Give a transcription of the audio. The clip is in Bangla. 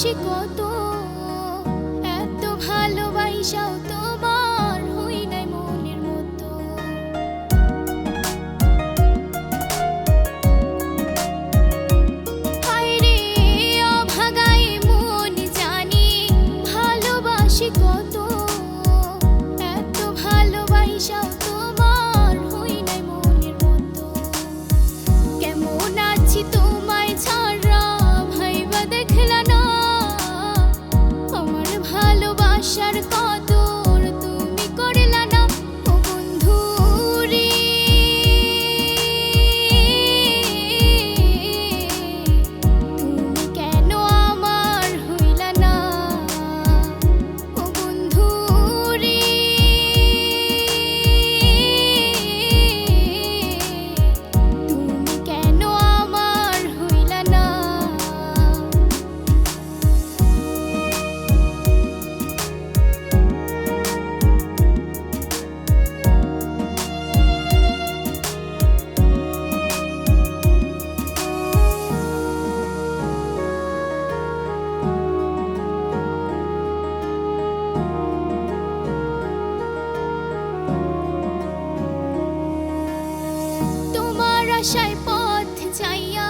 ভালোবাসি কত, এত ভালোবাসাও তোমার হই নাই মনের মতো। হায়রে অভাগাই মন জানি ভালোবাসি কত, এত ভালোবাসাও তোমার হই নাই মনের মতো। কেমন আছি তোমায় ছাড়া ভাইবা দেখলা না, আমার ভালোবাসার কদর তুমি করলা না। ও বন্ধু রে, তুমি কেন আমার হইলা না? ও বন্ধু রে, তুমি কেন আমার হইলা না? তোমার আশায় পথ যাইয়া